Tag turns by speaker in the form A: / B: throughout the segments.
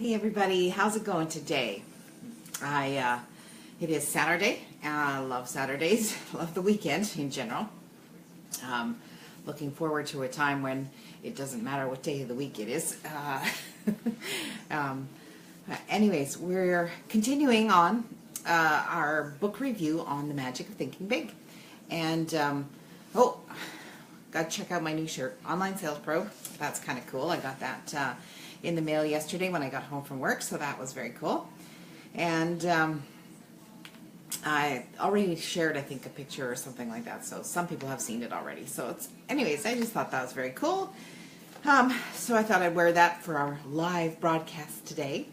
A: Hey everybody, how's it going today? It is Saturday. I love Saturdays. Love the weekend in general. Looking forward to a time when it doesn't matter what day of the week it is. Anyways, we're continuing on our book review on the magic of thinking big. And got to check out my new shirt, Online Sales Pro. That's kind of cool. I got that in the mail yesterday when I got home from work, so that was very cool. And I already shared, I think, a picture or something like that, so some people have seen it already. So anyways, I just thought that was very cool. So I thought I'd wear that for our live broadcast today.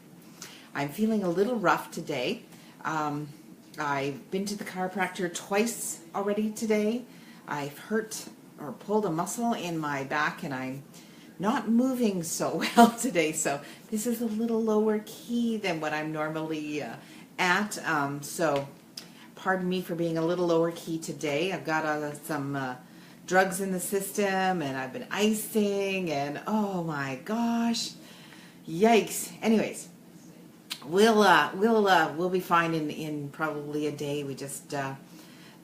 A: I'm feeling a little rough today. I've been to the chiropractor twice already today. I've hurt or pulled a muscle in my back, and I'm not moving so well today, so this is a little lower key than what I'm normally at. So pardon me for being a little lower key today. I've got some drugs in the system, and I've been icing, and oh my gosh, yikes. Anyways, we'll be fine in probably a day. We just the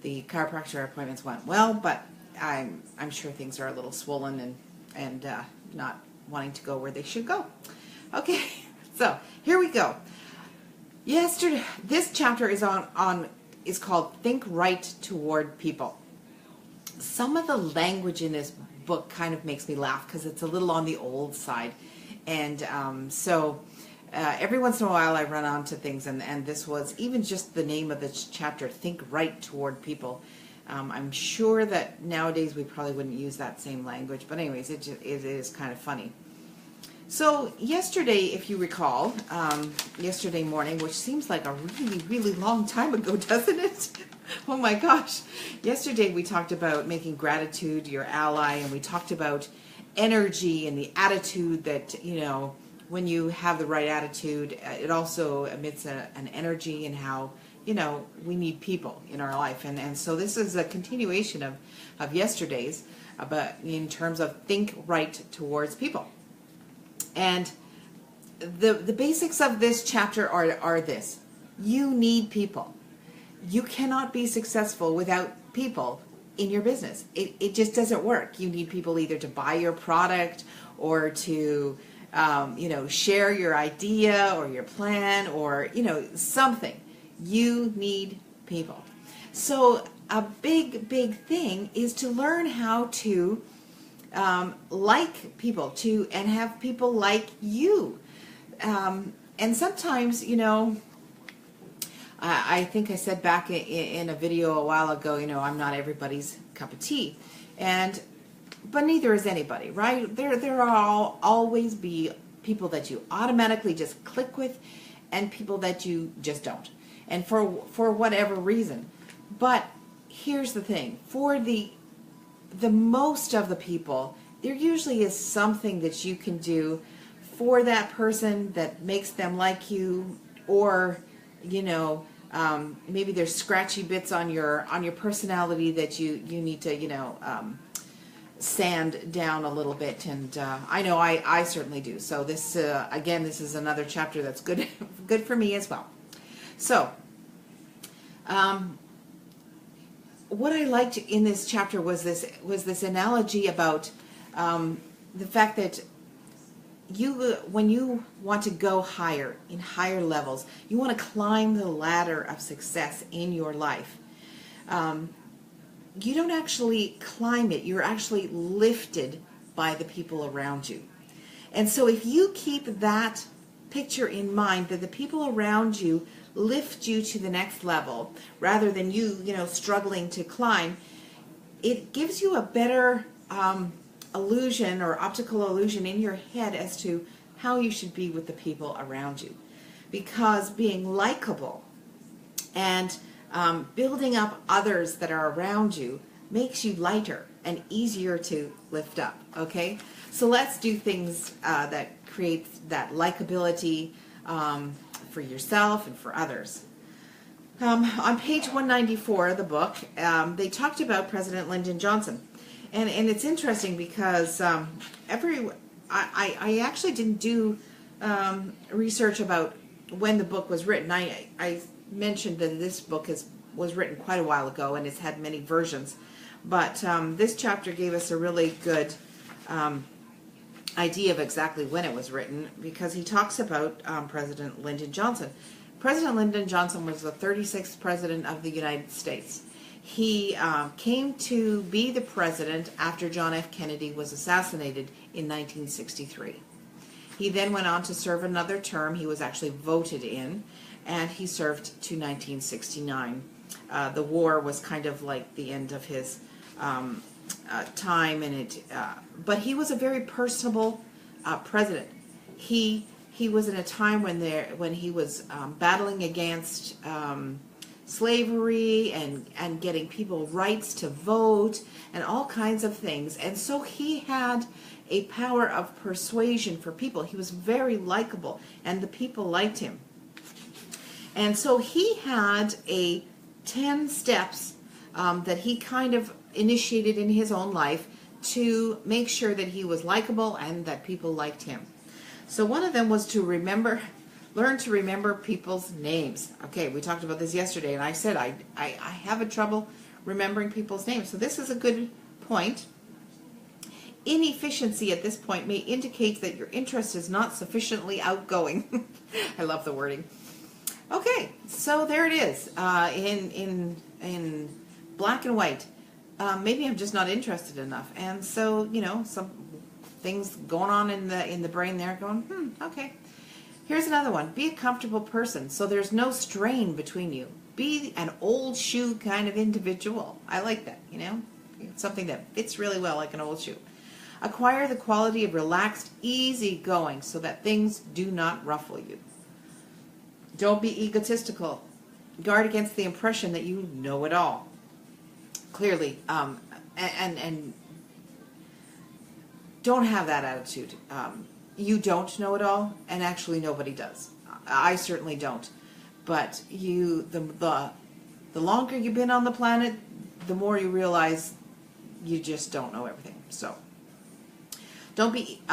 A: chiropractor appointments went well, but I'm sure things are a little swollen and not wanting to go where they should go. Okay, so here we go. Yesterday, this chapter is called Think Right Toward People. Some of the language in this book kind of makes me laugh because it's a little on the old side, and every once in a while I run onto things, and this was even just the name of this chapter, Think Right Toward People. I'm sure that nowadays we probably wouldn't use that same language, but anyways, it is kind of funny. So yesterday, if you recall, yesterday morning, which seems like a really, really long time ago, doesn't it? Oh my gosh. Yesterday we talked about making gratitude your ally, and we talked about energy and the attitude that, you know, when you have the right attitude, it also emits an energy, and how, you know, we need people in our life. And so this is a continuation of yesterday's, but in terms of think right towards people. And the basics of this chapter are this. You need people. You cannot be successful without people in your business. It just doesn't work. You need people either to buy your product or to share your idea or your plan, or, something. You need people. So a big thing is to learn how to like people, and have people like you. And sometimes, I think I said back in a video a while ago, I'm not everybody's cup of tea. But neither is anybody, right? There will always be people that you automatically just click with, and people that you just don't. And for whatever reason. But here's the thing. For the most of the people, there usually is something that you can do for that person that makes them like you, or, maybe there's scratchy bits on your personality that you need to, sand down a little bit, and I know I certainly do. So this again, this is another chapter that's good for me as well. So what I liked in this chapter was this analogy about the fact that when you want to go higher, in higher levels, you want to climb the ladder of success in your life. You don't actually climb it, you're actually lifted by the people around you. And so if you keep that picture in mind, that the people around you lift you to the next level, rather than you, struggling to climb, it gives you a better illusion, or optical illusion in your head, as to how you should be with the people around you. Because being likable and building up others that are around you makes you lighter and easier to lift up, okay? So let's do things that create that likability for yourself and for others. On page 194 of the book, they talked about President Lyndon Johnson. And it's interesting because I actually didn't do research about when the book was written. I mentioned that this book was written quite a while ago, and it's had many versions. But this chapter gave us a really good idea of exactly when it was written, because he talks about President Lyndon Johnson. President Lyndon Johnson was the 36th president of the United States. He came to be the president after John F. Kennedy was assassinated in 1963. He then went on to serve another term. He was actually voted in, and he served to 1969. The war was kind of like the end of his time, and but he was a very personable president. He was in a time when he was battling against slavery and getting people rights to vote and all kinds of things. And so he had a power of persuasion for people. He was very likable, and the people liked him. And so he had 10 steps that he kind of initiated in his own life to make sure that he was likable and that people liked him. So one of them was to learn to remember people's names. Okay, we talked about this yesterday, and I said I have a trouble remembering people's names. So this is a good point. Inefficiency at this point may indicate that your interest is not sufficiently outgoing. I love the wording. Okay, so there it is, in black and white. Maybe I'm just not interested enough, and so some things going on in the brain there, going, okay. Here's another one: be a comfortable person, so there's no strain between you. Be an old shoe kind of individual. I like that. It's something that fits really well, like an old shoe. Acquire the quality of relaxed, easygoing, so that things do not ruffle you. Don't be egotistical. Guard against the impression that you know it all. Clearly, and don't have that attitude. You don't know it all, and actually nobody does. I certainly don't. But the longer you've been on the planet, the more you realize you just don't know everything. So don't be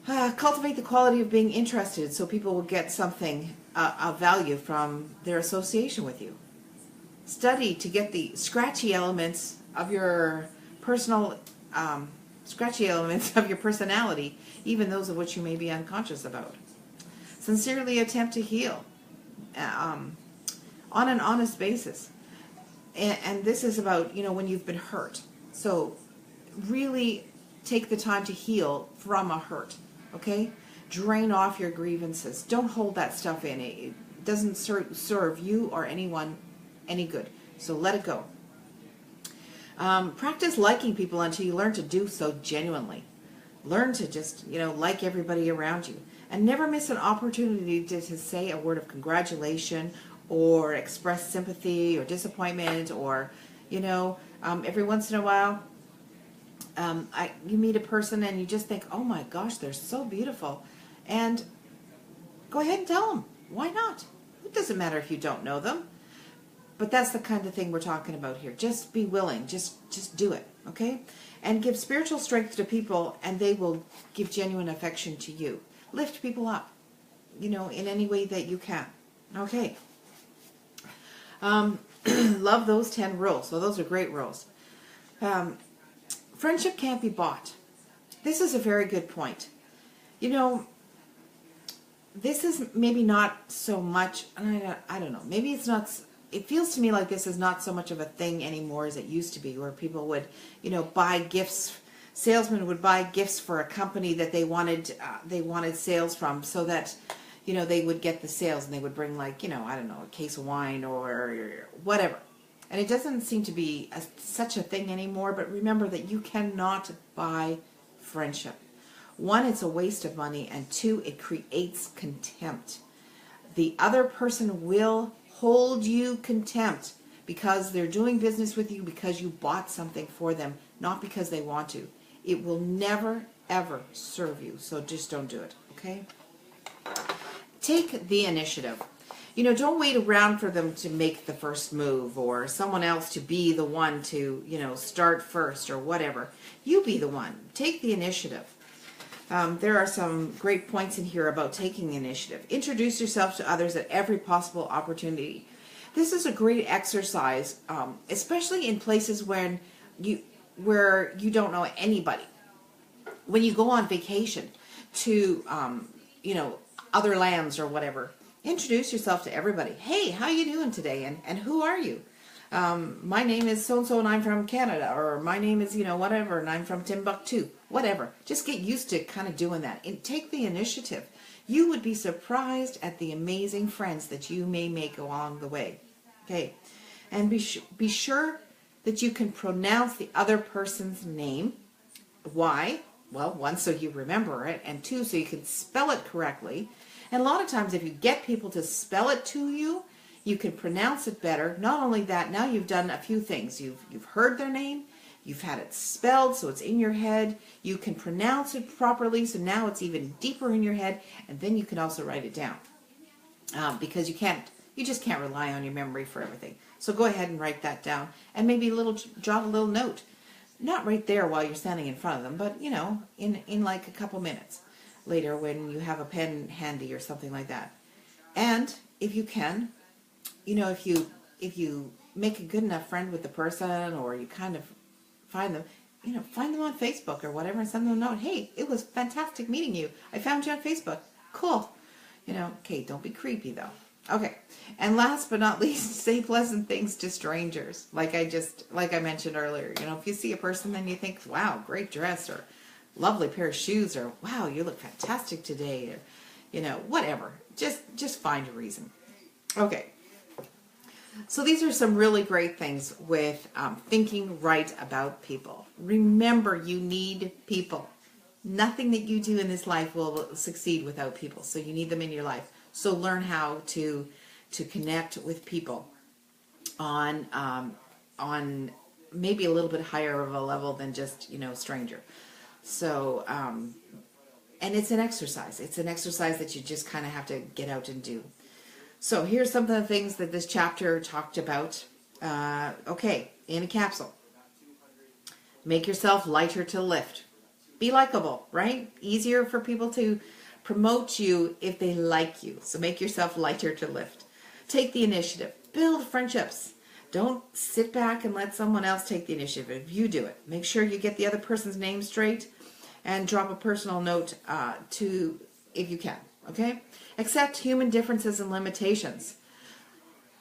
A: cultivate the quality of being interested, so people will get something of value from their association with you. Study to get the scratchy elements of your personality, even those of which you may be unconscious about. Sincerely attempt to heal on an honest basis. And this is about, when you've been hurt. So really take the time to heal from a hurt, okay? Drain off your grievances. Don't hold that stuff in. It doesn't serve you or anyone any good. So let it go. Practice liking people until you learn to do so genuinely. Learn to just, like everybody around you. And never miss an opportunity to say a word of congratulation or express sympathy or disappointment, or, every once in a while, you meet a person and you just think, oh my gosh, they're so beautiful. And go ahead and tell them. Why not? It doesn't matter if you don't know them. But that's the kind of thing we're talking about here. Just be willing. Just do it, okay? And give spiritual strength to people, and they will give genuine affection to you. Lift people up, in any way that you can. Okay. Love those 10 rules. So those are great rules. Friendship can't be bought. This is a very good point. This is maybe not so much, I don't know, maybe it's not... It feels to me like this is not so much of a thing anymore as it used to be, where people would, buy gifts. Salesmen would buy gifts for a company that they wanted sales from, so that, they would get the sales, and they would bring, like, I don't know, a case of wine or whatever. And it doesn't seem to be such a thing anymore, but remember that you cannot buy friendship. 1, it's a waste of money, and 2, it creates contempt. The other person will hold you contempt because they're doing business with you because you bought something for them, not because they want to. It will never, ever serve you, so just don't do it, okay? Take the initiative. Don't wait around for them to make the first move, or someone else to be the one to, start first or whatever. You be the one. Take the initiative. There are some great points in here about taking initiative. Introduce yourself to others at every possible opportunity. This is a great exercise, especially in places where you don't know anybody. When you go on vacation to other lands or whatever, introduce yourself to everybody. Hey, how you doing today? And who are you? My name is so-and-so and I'm from Canada, or my name is, whatever, and I'm from Timbuktu, whatever. Just get used to kind of doing that and take the initiative. You would be surprised at the amazing friends that you may make along the way. Okay. And be sure that you can pronounce the other person's name. Why? Well, one, so you remember it, and two, so you can spell it correctly. And a lot of times if you get people to spell it to you, you can pronounce it better. Not only that, now you've done a few things. You've heard their name, you've had it spelled so it's in your head, you can pronounce it properly so now it's even deeper in your head, and then you can also write it down. Because you just can't rely on your memory for everything. So go ahead and write that down, and maybe jot a little note. Not right there while you're standing in front of them, but in like a couple minutes later when you have a pen handy or something like that. And if you can, if you make a good enough friend with the person, or you kind of find them on Facebook or whatever, and send them a note. Hey, it was fantastic meeting you. I found you on Facebook. Cool. Okay, don't be creepy though. Okay. And last but not least, say pleasant things to strangers. Like I mentioned earlier, if you see a person and you think, wow, great dress, or lovely pair of shoes, or wow, you look fantastic today, or, whatever. Just find a reason. Okay. So these are some really great things with thinking right about people. Remember, you need people. Nothing that you do in this life will succeed without people. So you need them in your life. So learn how to connect with people on maybe a little bit higher of a level than just stranger. So and it's an exercise. It's an exercise that you just kind of have to get out and do. So here's some of the things that this chapter talked about. Okay, in a capsule. Make yourself lighter to lift. Be likable, right? Easier for people to promote you if they like you. So make yourself lighter to lift. Take the initiative. Build friendships. Don't sit back and let someone else take the initiative. You do it. Make sure you get the other person's name straight and drop a personal note if you can. Okay? Accept human differences and limitations.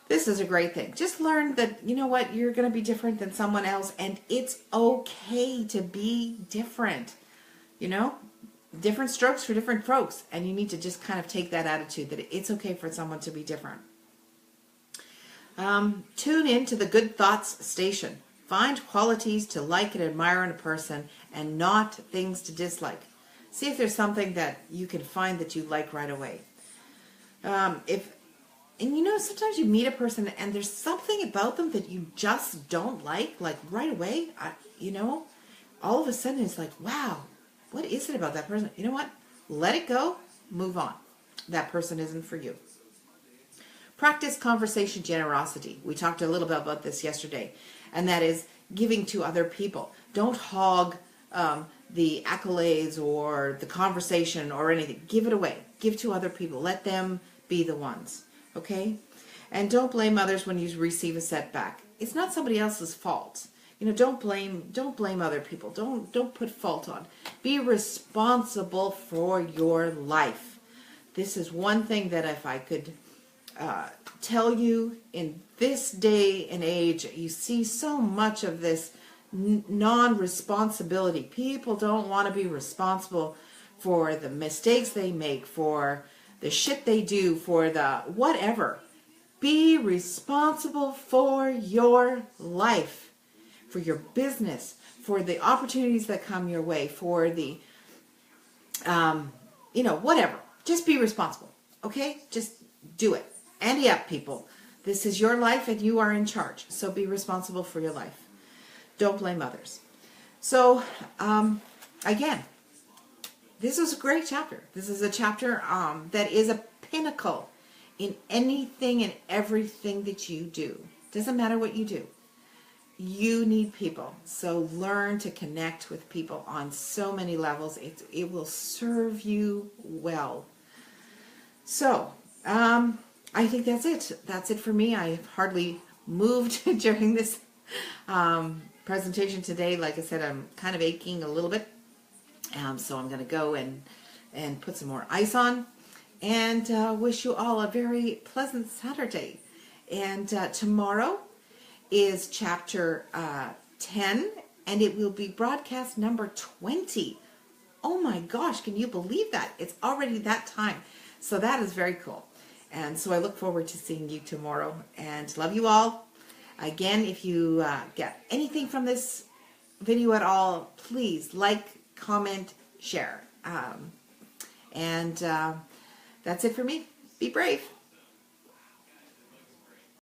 A: This is a great thing. Just learn that, you're going to be different than someone else, and it's okay to be different. Different strokes for different folks, and you need to just kind of take that attitude that it's okay for someone to be different. Tune in to the good thoughts station. Find qualities to like and admire in a person and not things to dislike. See if there's something that you can find that you like right away. Sometimes you meet a person and there's something about them that you just don't like right away, all of a sudden it's like, wow, what is it about that person? You know what? Let it go, move on. That person isn't for you. Practice conversation generosity. We talked a little bit about this yesterday, and that is giving to other people. Don't hog the accolades or the conversation or anything. Give it away. Give to other people. Let them be the ones. Okay? And don't blame others when you receive a setback. It's not somebody else's fault. Don't blame other people. Don't put fault on. Be responsible for your life. This is one thing that if I could tell you in this day and age, you see so much of this non-responsibility. People don't want to be responsible for the mistakes they make, for the shit they do, for the whatever. Be responsible for your life, for your business, for the opportunities that come your way, for the, whatever. Just be responsible, okay? Just do it. Ante up, people. This is your life and you are in charge. So be responsible for your life. Don't blame others. So, again, this is a great chapter. This is a chapter that is a pinnacle in anything and everything that you do. Doesn't matter what you do. you need people. So learn to connect with people on so many levels. It will serve you well. So, I think that's it. That's it for me. I've hardly moved during this presentation today. Like I said, I'm kind of aching a little bit. So I'm going to go and put some more ice on, and wish you all a very pleasant Saturday. And tomorrow is chapter 10, and it will be broadcast number 20. Oh my gosh, can you believe that? It's already that time. So that is very cool. And so I look forward to seeing you tomorrow, and love you all. Again, if you get anything from this video at all, please like, comment, share. And that's it for me. Be brave.